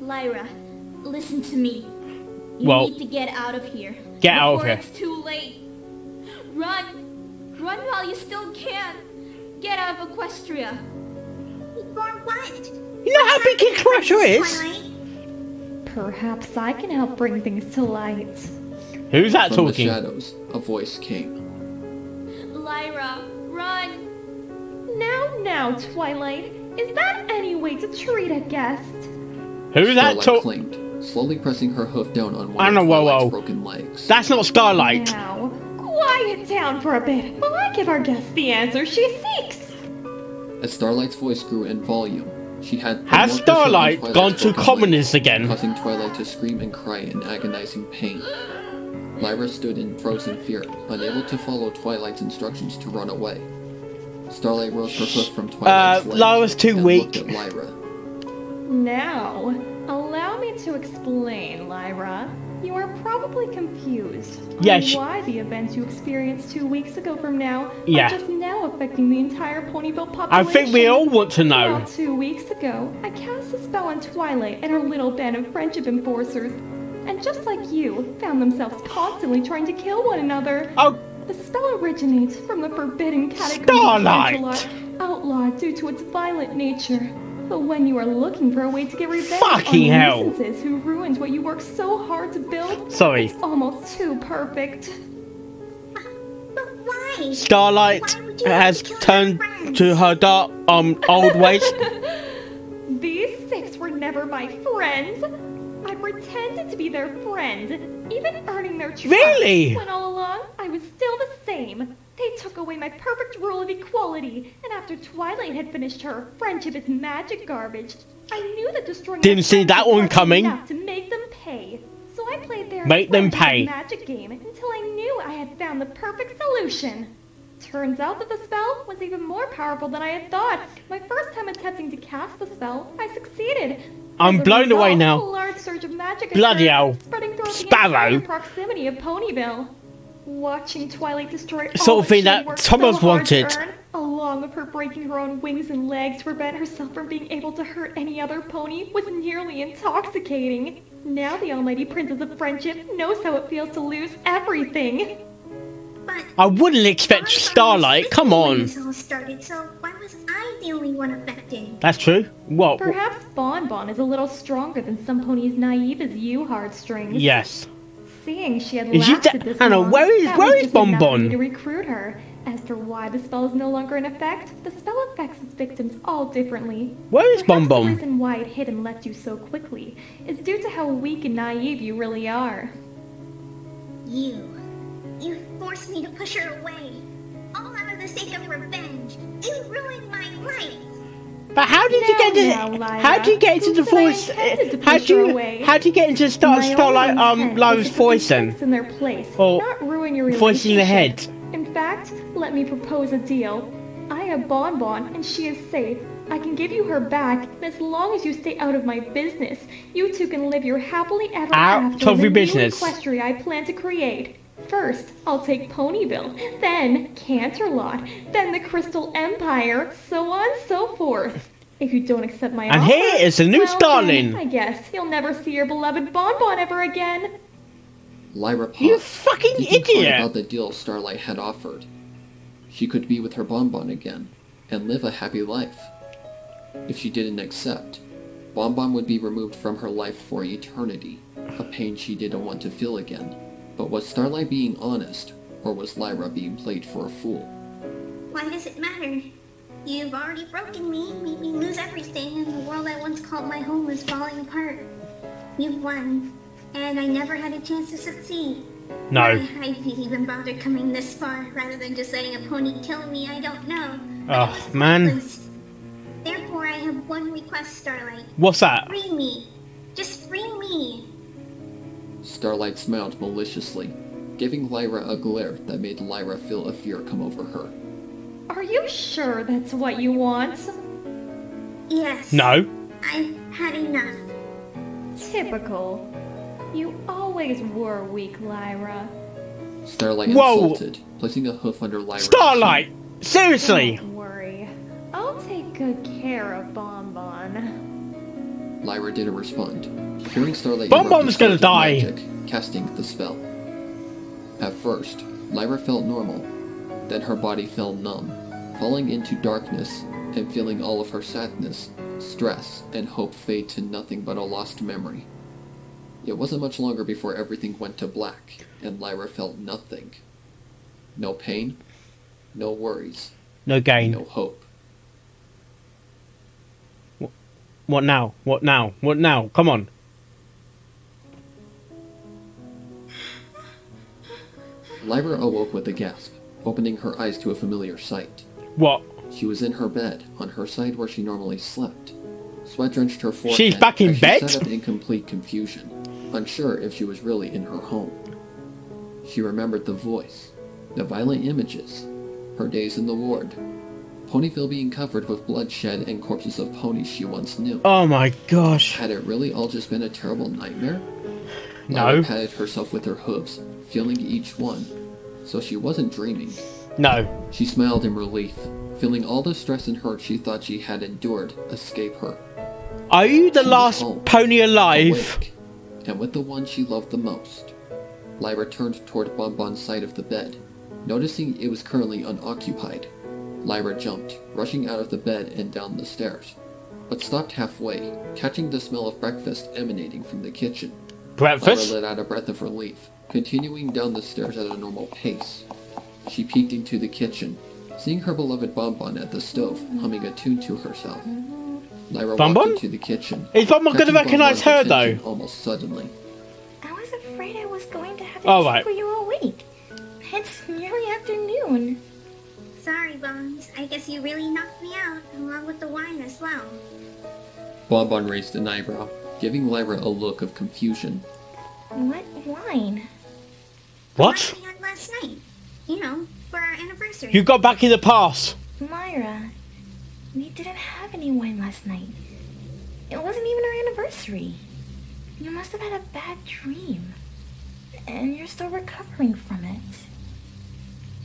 Lyra, listen to me. You Well, need to get out of here. get out of before here. It's too late. Run! Run while you still can. Get out of Equestria. For what? You know how big his treasure is? Twilight? Perhaps I can help bring things to light. Who's that From talking? the shadows, a voice came. Lyra, run! Now, Twilight. Is that any way to treat a guest? Who's that Starlight talking? claimed, slowly pressing her hoof down on one I of know, whoa, Twilight's whoa. broken legs. That's not Starlight. Now, quiet down for a bit while I give our guest the answer she seeks. As Starlight's voice grew in volume, she had... put Has more pressure on Starlight Twilight's gone to broken communist legs, again? causing Twilight to scream and cry in agonizing pain. Lyra stood in frozen fear, unable to follow Twilight's instructions to run away. Starlight rose her hoof from Twilight's leg Lyra's too and weak. looked at Lyra. Now, allow me to explain, Lyra. You are probably confused Yeah, on she- why the events you experienced 2 weeks ago from now Yeah. are just now affecting the entire Ponyville population. I think we all want to know. Well, 2 weeks ago, I cast a spell on Twilight and her little band of friendship enforcers, and just like you, found themselves constantly trying to kill one another. Oh, The spell originates from the forbidden catacomb Starlight! outlawed due to its violent nature. But when you are looking for a way to get revenge Fucking on hell. nuisances who ruined what you worked so hard to build, sorry. it's almost too perfect. But why? Starlight Why would you has kill your turned friends? to her dark, old ways. These 6 were never my friends. I pretended to be their friend, even earning their trust. Really? When all along, I was still the same. They took away my perfect rule of equality, and after Twilight had finished her friendship is magic garbage, I knew that destroying Didn't their see that friendship one wasn't coming. enough to make them pay. So I played their Make them friendship pay. magic game until I knew I had found the perfect solution. Turns out that the spell was even more powerful than I had thought. My first time attempting to cast the spell, I succeeded. I'm As a blown away result, now. A large surge of magic Bloody occurred, hell. spreading throughout Sparrow. the entire proximity of Ponyville. Watching Twilight destroy Sort all of thing she that worked Thomas so hard to wanted. earn, along along with her breaking her own wings and legs to prevent herself from being able to hurt any other pony, was nearly intoxicating. Now the almighty princess of friendship knows how it feels to lose everything. But I wouldn't expect Starlight. Come on. This all started, so why was I the only one affected? That's true. What? Perhaps Bonbon is a little stronger than some ponies naive as you, Heartstrings. Yes. Seeing she had Is she lasted this Hannah, long, where is that was just enough for me Bonbon? to recruit her. As for why the spell is no longer in effect, the spell affects its victims all differently. Where is Perhaps Bonbon? the reason why it hid and left you so quickly is due to how weak and naive you really are. You forced me to push her away. All out of the sake of revenge. You ruined my life. But how did you get Now, into? Lyra, How do you get into who the said I voice? intended to How push do her you? away? How do you get into My only Starlight? intent was Lyra's to put voice then? things in their place, Or not ruin your voice in the relationship. head. In fact, let me propose a deal. I have Bonbon, and she is safe. I can give you her back, and as long as you stay out of my business, you two can live your happily ever Out after of in your the new business. equestria I plan to create. First, I'll take Ponyville, then Canterlot, then the Crystal Empire, so on so forth. If you don't accept my And offer, here is the new well, Starling. then, I guess you'll never see your beloved Bonbon ever again. Lyra paused, You fucking thinking hard idiot! about the deal Starlight had offered. She could be with her Bonbon again, and live a happy life. If she didn't accept, Bonbon would be removed from her life for eternity, a pain she didn't want to feel again. But was Starlight being honest, or was Lyra being played for a fool? Why does it matter? You've already broken me, made me lose everything, and the world I once called my home is falling apart. You've won, and I never had a chance to succeed. No. Why I even bothered coming this far, rather than just letting a pony kill me, I don't know. But Oh, it was man. pointless. Therefore, I have one request, Starlight. What's that? Free me. Just free me. Starlight smiled maliciously, giving Lyra a glare that made Lyra feel a fear come over her. Are you sure that's what you want? Yes. No. I've had enough. Typical. You always were weak, Lyra. Starlight Whoa. insulted, placing a hoof under Lyra's Starlight! Seriously! Don't worry. I'll take good care of Bonbon. chin. Lyra didn't respond. Hearing Starlight Bonbon's erupted gonna with die. magic, casting the spell. At first, Lyra felt normal. Then her body felt numb, falling into darkness and feeling all of her sadness, stress, and hope fade to nothing but a lost memory. It wasn't much longer before everything went to black, and Lyra felt nothing. No pain, no worries, No gain. no hope. What now? What now? What now? Come on. Lyra awoke with a gasp, opening her eyes to a familiar sight. What? She was in her bed, on her side where she normally slept. Sweat drenched her forehead. She's back in as bed? She sat up in complete confusion, unsure if she was really in her home. She remembered the voice, the violent images, her days in the ward, Ponyville being covered with bloodshed and corpses of ponies she once knew. Oh my gosh. Had it really all just been a terrible nightmare? No. Lyra patted herself with her hooves, feeling each one, so she wasn't dreaming. No. She smiled in relief, feeling all the stress and hurt she thought she had endured escape her. Are you the She was last home, pony alive? awake, and with the one she loved the most. Lyra turned toward Bonbon's side of the bed, noticing it was currently unoccupied. Lyra jumped, rushing out of the bed and down the stairs, but stopped halfway, catching the smell of breakfast emanating from the kitchen. Breakfast? Lyra let out a breath of relief, continuing down the stairs at a normal pace. She peeked into the kitchen, seeing her beloved Bonbon at the stove, humming a tune to herself. Lyra Bonbon? walked into the kitchen. Is Bonbon gonna catching recognize her, Bonbon's though? attention almost suddenly. I was afraid I was going to have to Oh, check right. for you awake. It's nearly afternoon. Sorry, Bones. I guess you really knocked me out, along with the wine as well. Bonbon raised an eyebrow, giving Lyra a look of confusion. What wine? What? The wine we had last night. You know, for our anniversary. You got back in the past. Lyra, we didn't have any wine last night. It wasn't even our anniversary. You must have had a bad dream. And you're still recovering from it.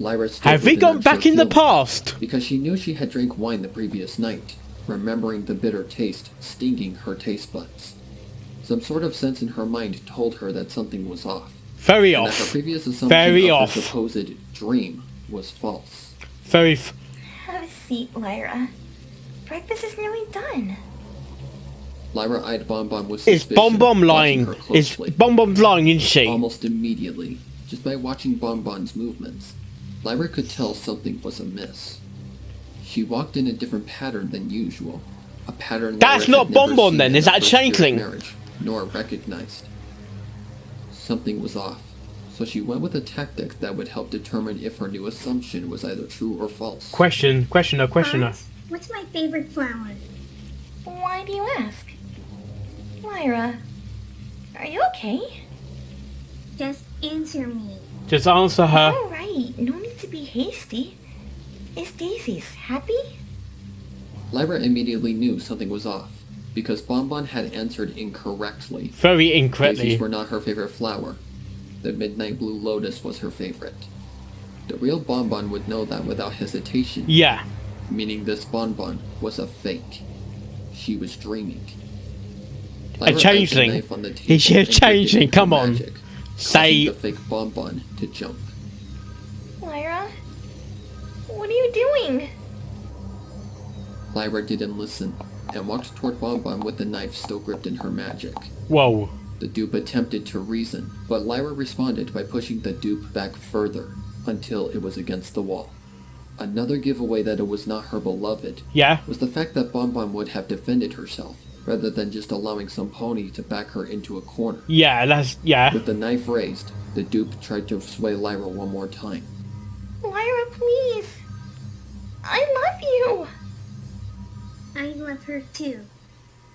Lyra stood Have we with an gone back unsure in the feeling, past? because she knew she had drank wine the previous night, remembering the bitter taste stinging her taste buds. Some sort of sense in her mind told her that something was off. Very And off. that her previous assumption Very of off. her supposed dream was false. Very. Have a seat, Lyra. Breakfast is nearly done. Lyra eyed Bonbon with Is suspicion, Bonbon watching lying? her Is closely. Bonbon lying, isn't she? Almost immediately, just by watching Bonbon's movements, Lyra could tell something was amiss. She walked in a different pattern than usual, a pattern That's Lyra not had never Bonbon seen then, in is her that first year of Changeling? marriage, nor recognized. Something was off, so she went with a tactic that would help determine if her new assumption was either true or false. Questioner. Hans, what's my favorite flower? Why do you ask? Lyra, are you okay? Just answer me. Just answer her. Alright, no need to be hasty. Is Daisy's happy? Lyra immediately knew something was off, because Bonbon had answered incorrectly. Very incorrectly. Daisies were not her favorite flower. The midnight blue lotus was her favorite. The real Bonbon would know that without hesitation, Yeah. meaning this Bonbon was a fake. She was dreaming. A Lyra eyed the changeling. knife on the table Is she a and gripped it changeling? with her Come on. magic, Say. causing the fake Bonbon to jump. Lyra, what are you doing? Lyra didn't listen, and walked toward Bonbon with the knife still gripped in her magic. Whoa. The dupe attempted to reason, but Lyra responded by pushing the dupe back further, until it was against the wall. Another giveaway that it was not her beloved Yeah. was the fact that Bonbon would have defended herself, rather than just allowing some pony to back her into a corner. Yeah, yeah. With the knife raised, the dupe tried to sway Lyra one more time. Lyra, please. I love you. I love her too.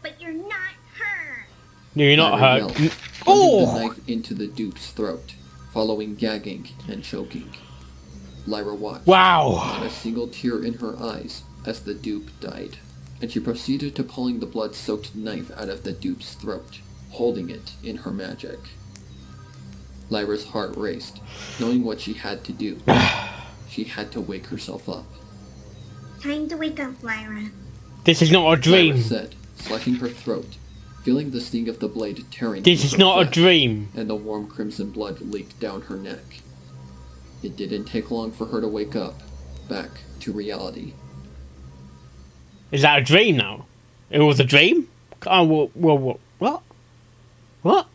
But you're not her. No, you're not Lyra her. yelled, plunging Oh! the knife into the dupe's throat, following gagging and choking. Lyra watched. Wow. Not a single tear in her eyes as the dupe died, and she proceeded to pulling the blood-soaked knife out of the dupe's throat, holding it in her magic. Lyra's heart raced, knowing what she had to do. She had to wake herself up. Time to wake up, Lyra. This is not a Lyra dream. said, slashing her throat, feeling the sting of the blade tearing This through is her not a flesh, dream. and the warm crimson blood leaked down her neck. It didn't take long for her to wake up, back to reality. Is that a dream now? It was a dream? Oh, well, what? What?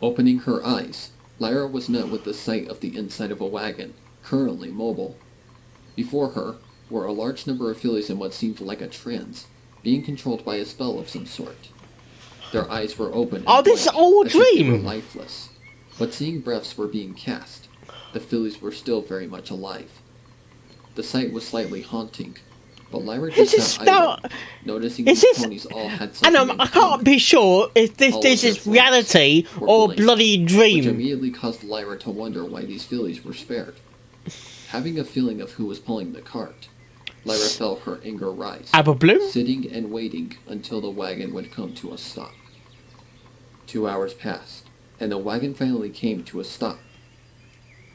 Opening her eyes, Lyra was met with the sight of the inside of a wagon, currently mobile. Before her were a large number of fillies in what seemed like a trance, being controlled by a spell of some sort. Their eyes were open. Oh, this is all a as if they were dream! lifeless, but seeing breaths were being cast, the fillies were still very much alive. The sight was slightly haunting, but Lyra Is just this sat idle, not- noticing is these this- ponies all had And something in I can't common. be sure if this All this of is their flags reality were or blank, bloody which dream. immediately caused Lyra to wonder why these fillies were spared. Having a feeling of who was pulling the cart, Lyra felt her anger rise, Apple Bloom? sitting and waiting until the wagon would come to a stop. 2 hours passed, and the wagon finally came to a stop.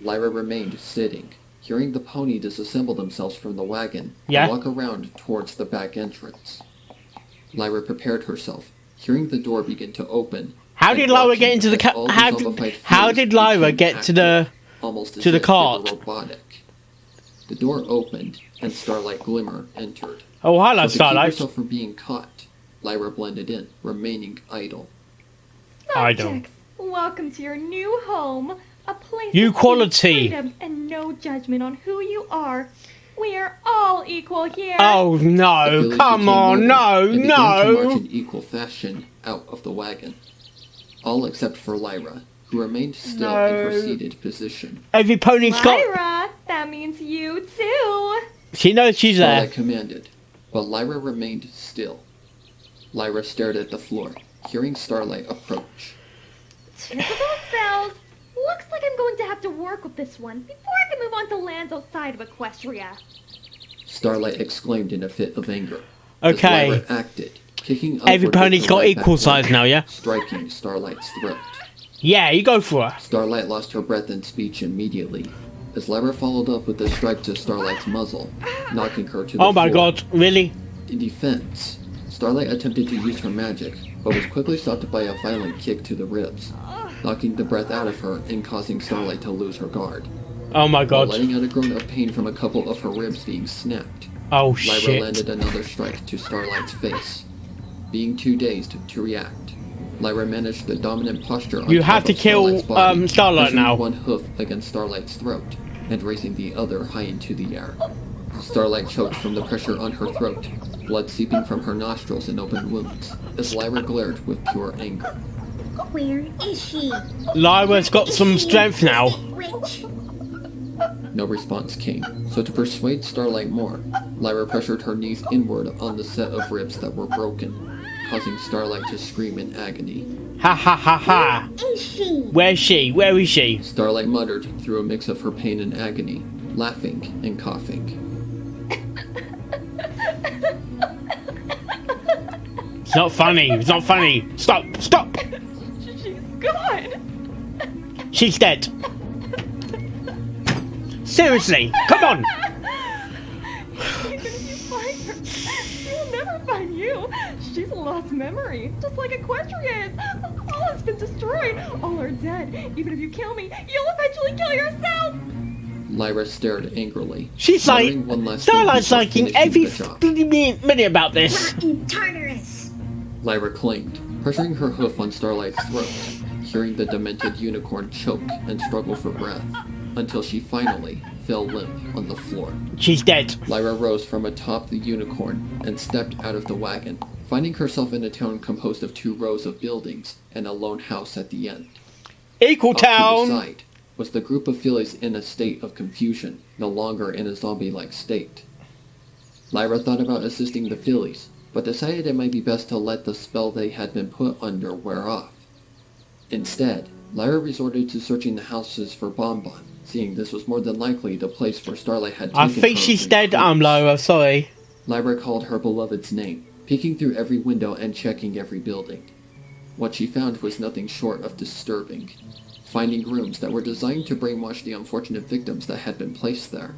Lyra remained sitting, hearing the pony disassemble themselves from the wagon Yeah. and walk around towards the back entrance. Lyra prepared herself, hearing the door begin to open. How and did Lyra watching get into the as car? all the How zombified did fillies Lyra became get to the active, almost as to the if they cart? were robotic. The door opened, and Starlight Glimmer entered. Oh, hello, So to keep Starlight. herself from being caught, Lyra blended in, remaining idle. I don't. Subjects, welcome to your new home. A place You of peace, quality. freedom, and no judgment on who you are. We are all equal here. Oh The no! fillies Come became on! mobile No! and began to march No! in equal fashion out of the wagon. All except for Lyra, who remained still in her No. seated position. Every pony's got. Lyra, that means you too. She knows she's there. Starlight commanded, but Lyra remained still. Lyra stared at the floor, hearing Starlight approach. Typical spells. Looks like I'm going to have to work with this one before I can move on to lands outside of Equestria. Starlight exclaimed in a fit of anger. As Okay. Lyra acted, kicking Every upward with pony's her got right equal back size leg, now, yeah? striking Starlight's throat. Yeah, you go for her. Starlight lost her breath and speech immediately, as Lyra followed up with a strike to Starlight's muzzle, knocking her to the floor. Oh my god, really? In defense, Starlight attempted to use her magic, but was quickly stopped by a violent kick to the ribs, knocking the breath out of her and causing Starlight to lose her guard. Oh my god. While letting out a groan of pain from a couple of her ribs being snapped, Oh Lyra shit. landed another strike to Starlight's face. Being too dazed to react, Lyra managed the dominant posture on You top have to of kill Starlight's body, Starlight pushing now. one hoof against Starlight's throat and raising the other high into the air. Starlight choked from the pressure on her throat, blood seeping from her nostrils and open wounds, as Lyra glared with pure anger. Where is she? Lyra's got some strength now. Witch. No response came, so to persuade Starlight more, Lyra pressured her knees inward on the set of ribs that were broken, causing Starlight to scream in agony. Ha ha ha ha. Is she? Where's she? Where is she? Starlight muttered through a mix of her pain and agony, laughing and coughing. It's not funny. It's not funny. Stop. Stop. She's gone. She's dead. Seriously. Come on. Even if you find her, she'll never find you. She's a lost memory, just like Equestria is. All has been destroyed. All are dead. Even if you kill me, you'll eventually kill yourself. Lyra stared angrily. She's like, muttering one last Starlight's thing liking before every finishing the job. flipping minute about this. Rotten Tartarus. Lyra claimed, pressuring her hoof on Starlight's throat, hearing the demented unicorn choke and struggle for breath, until she finally fell limp on the floor. She's dead. Lyra rose from atop the unicorn and stepped out of the wagon, finding herself in a town composed of 2 rows of buildings and a lone house at the end. Equal Off to the town. side was the group of fillies in a state of confusion, no longer in a zombie-like state. Lyra thought about assisting the fillies, but decided it might be best to let the spell they had been put under wear off. Instead, Lyra resorted to searching the houses for Bonbon, seeing this was more than likely the place where Starlight had taken I think her she's in dead. clutch. Lyra. Sorry. Lyra called her beloved's name, peeking through every window and checking every building. What she found was nothing short of disturbing, finding rooms that were designed to brainwash the unfortunate victims that had been placed there.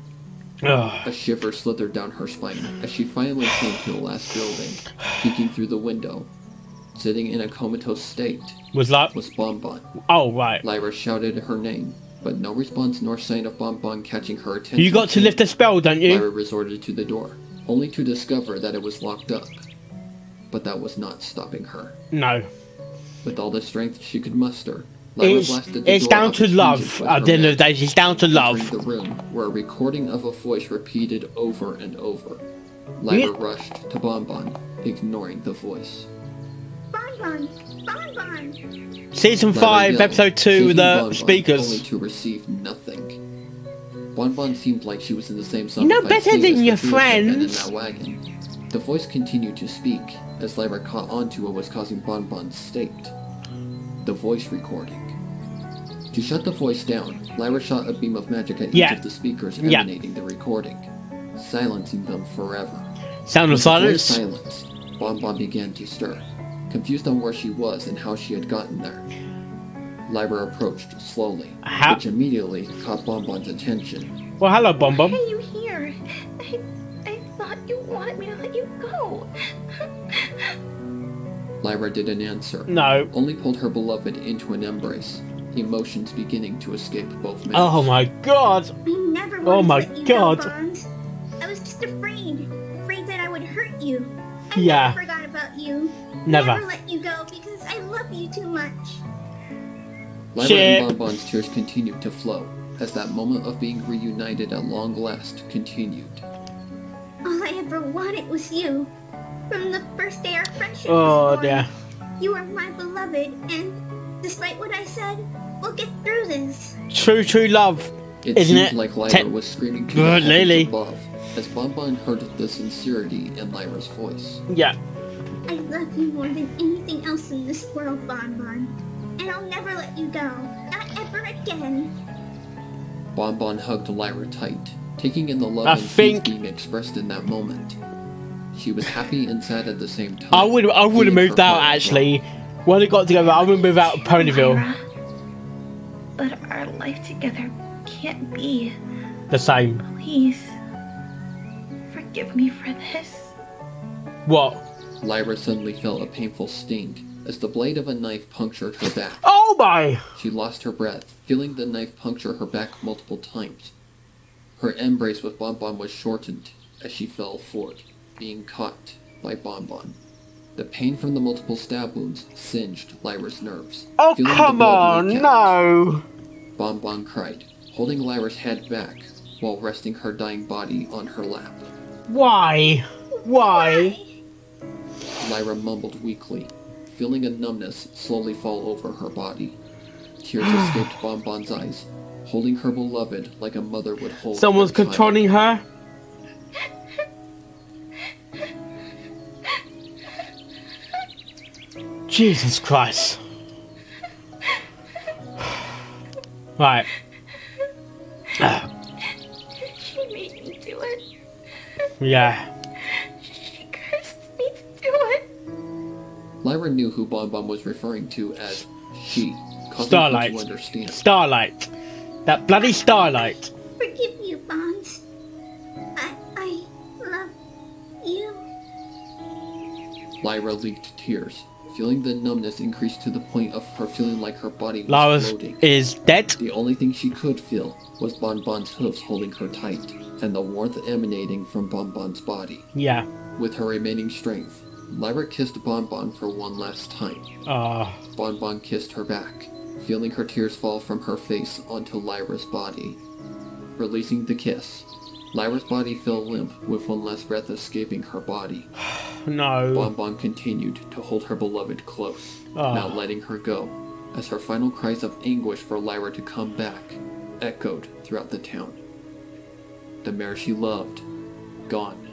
Ugh. A shiver slithered down her spine as she finally came to the last building, peeking through the window. Sitting in a comatose state Was that? was Bonbon. Oh right. Lyra shouted her name, but no response nor sign of Bonbon catching her attention. You got to lift a spell, don't you? Lyra resorted to the door, only to discover that it was locked up. But that was not stopping her. No. With all the strength she could muster, Lyra blasted the It's door down off to its love. hinges with At her the end of the magic, day, it's down to entering love. the room where a recording of a voice repeated over and over. Lyra rushed to Bonbon, ignoring the voice. Bonbon. Bonbon. Season Lyra 5, yelled, episode 2, shaking the Bonbon, only speakers. to receive nothing. Bonbon seemed like she was in the same You know zombified better state than as the your Fears had been in friends. that wagon. The voice continued to speak, as Lyra caught on to what was causing Bonbon's state. The voice recording. To shut the voice down, Lyra shot a beam of magic at each of the speakers emanating the recording, silencing them forever. Sound of With the voice silence. silenced, Bonbon began to stir, confused on where she was and how she had gotten there. Lyra approached slowly, which immediately caught Bonbon's attention. Well, hello, Bonbon. Why are you here? I thought you wanted me to let you go. Lyra didn't answer. No. Only pulled her beloved into an embrace, emotions beginning to escape both men. Oh my god. I never wanted Oh my to let you god. go, Bonds. I was just afraid that I would hurt you. I Yeah. never forgot about you. Never. let you go because I love you too much. Lyra Shit. and Bonbon's tears continued to flow, as that moment of being reunited at long last continued. All I ever wanted was you. From the first day our friendship Oh was born, dear. you are my beloved, and despite what I said, we'll get through this. True love. It Isn't seemed it? like Lyra was screaming to the Good heavens lady. above, as Bonbon heard the sincerity in Lyra's voice. Yeah. I love you more than anything else in this world, Bonbon. And I'll never let you go. Not ever again. Bonbon hugged Lyra tight, taking in the love I and peace think- being expressed in that moment. She was happy and sad at the same time. I would have feeling moved her out heart actually. When they got together, I would move out of Ponyville. Lyra, But our life together can't be. The same. Please, forgive me for this. What? Lyra suddenly felt a painful sting as the blade of a knife punctured her back. Oh my! She lost her breath, feeling the knife puncture her back multiple times. Her embrace with Bonbon was shortened as she fell forward, being caught by Bonbon. The pain from the multiple stab wounds singed Lyra's nerves. Oh, Feeling the come blood on, leak out, no! Bonbon cried, holding Lyra's head back while resting her dying body on her lap. Why? Why? Lyra mumbled weakly, feeling a numbness slowly fall over her body. Tears escaped Bonbon's eyes, holding her beloved like a mother would hold Someone's their child. controlling her? Jesus Christ. Right. She made me do it. Yeah. She cursed me to do it. Lyra knew who Bonbon was referring to as she, causing Starlight. her to understand. Starlight. That bloody Starlight. Forgive you, Bonds. I love you. Lyra leaked tears, feeling the numbness increase to the point of her feeling like her body was Lyra's floating. is dead. The only thing she could feel was Bonbon's hooves holding her tight, and the warmth emanating from Bonbon's body. Yeah. With her remaining strength, Lyra kissed Bonbon for one last time. Bonbon kissed her back, feeling her tears fall from her face onto Lyra's body. Releasing the kiss, Lyra's body fell limp with one last breath escaping her body. No. Bonbon continued to hold her beloved close, not letting her go, as her final cries of anguish for Lyra to come back echoed throughout the town. The mare she loved, gone.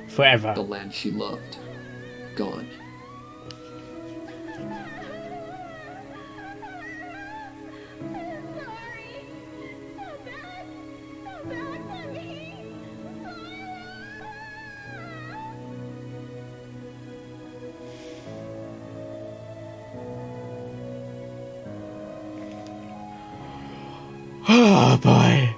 Forever. The land she loved, gone. Oh boy.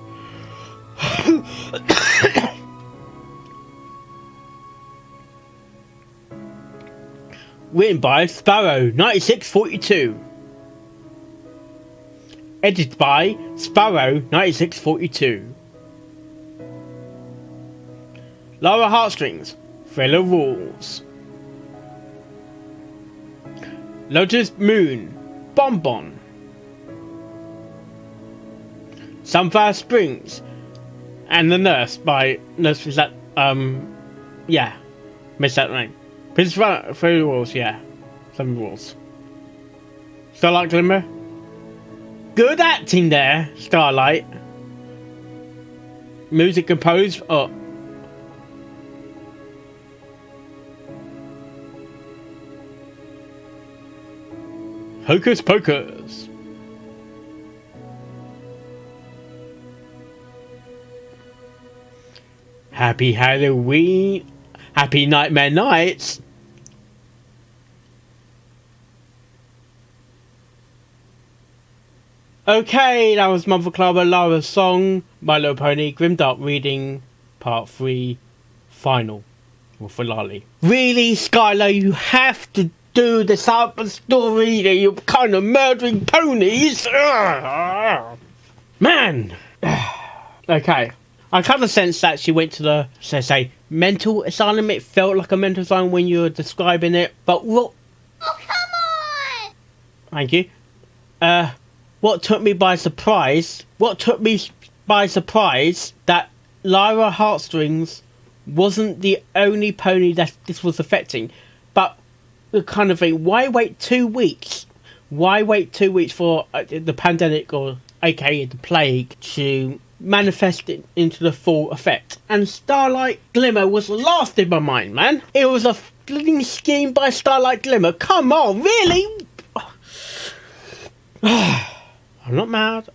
Written by Sparrow 9642. Edited by Sparrow 9642. Lyra Heartstrings, Thriller Rules. Lotus Moon, Bonbon. Sunflower Springs, and The Nurse by Nurse is that yeah, missed that name. Prince Three Rules, yeah, some rules. Starlight Glimmer, good acting there. Starlight. Music composed. Hocus Pocus. Happy Halloween. Happy Nightmare Nights. Okay, that was Mother Clara Lyra's song, My Little Pony Grimdark reading, part 3, final, or finale. Really, Skylar, you have to do this type of story that you're kind of murdering ponies? Man! Okay. I kind of sense that she went to the, say, mental asylum. It felt like a mental asylum when you were describing it, but what... Oh, come on! Thank you. What took me by surprise that Lyra Heartstrings wasn't the only pony that this was affecting. But the kind of thing, why wait 2 weeks? Why wait 2 weeks for the pandemic, or aka the plague, to manifest it into the full effect? And Starlight Glimmer was last in my mind, man. It was a flipping scheme by Starlight Glimmer. Come on, really? I'm not mad.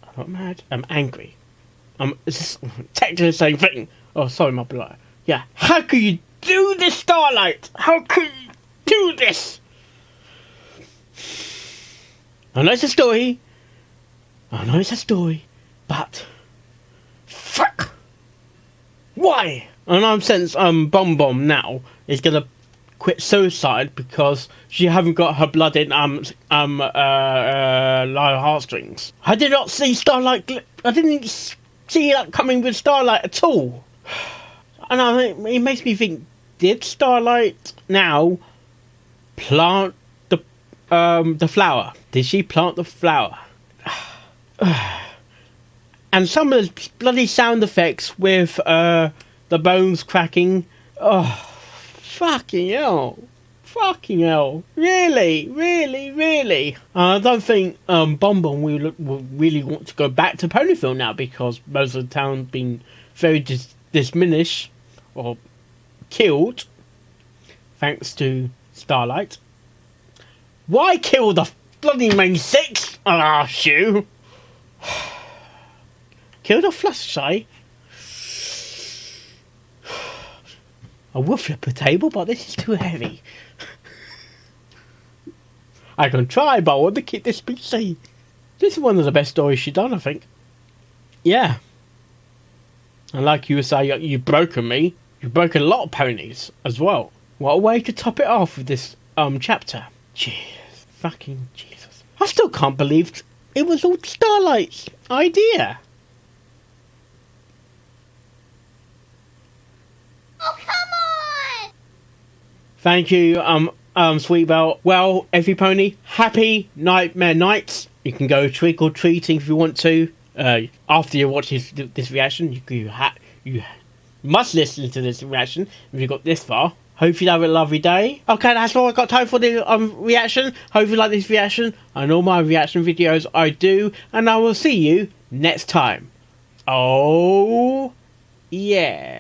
I'm angry. It's just technically the same thing. Oh, sorry, my blood. Yeah. How could you do this, Starlight? How could you do this? I know it's a story. I know it's a story, but fuck, why? And I'm since Bom Bom now is gonna quit suicide because she haven't got her blood in Lyre heartstrings. I did not see Starlight. I didn't see that coming with Starlight at all. And it makes me think: did Starlight now plant the flower? Did she plant the flower? And some of the bloody sound effects with the bones cracking. Oh. Fucking hell. Fucking hell. Really? Really? Really? I don't think Bom Bom will really want to go back to Ponyville now because most of the town's been very diminished or killed thanks to Starlight. Why kill the bloody main six? Ah, shoe. Kill the Fluttershy? I would flip a table, but this is too heavy. I can try, but I want to keep this PC. This is one of the best stories she's done, I think. Yeah. And like you were saying, you've broken me. You've broken a lot of ponies as well. What a way to top it off with this chapter. Jeez. Fucking Jesus. I still can't believe it was all Starlight's idea. Oh, come on! Thank you, Sweetbelle. Well, every pony, happy Nightmare Nights. You can go trick or treating if you want to. After you watch this reaction, you must listen to this reaction if you got this far. Hope you have a lovely day. Okay, that's all I got time for the reaction. Hope you like this reaction and all my reaction videos I do. And I will see you next time. Oh, yeah.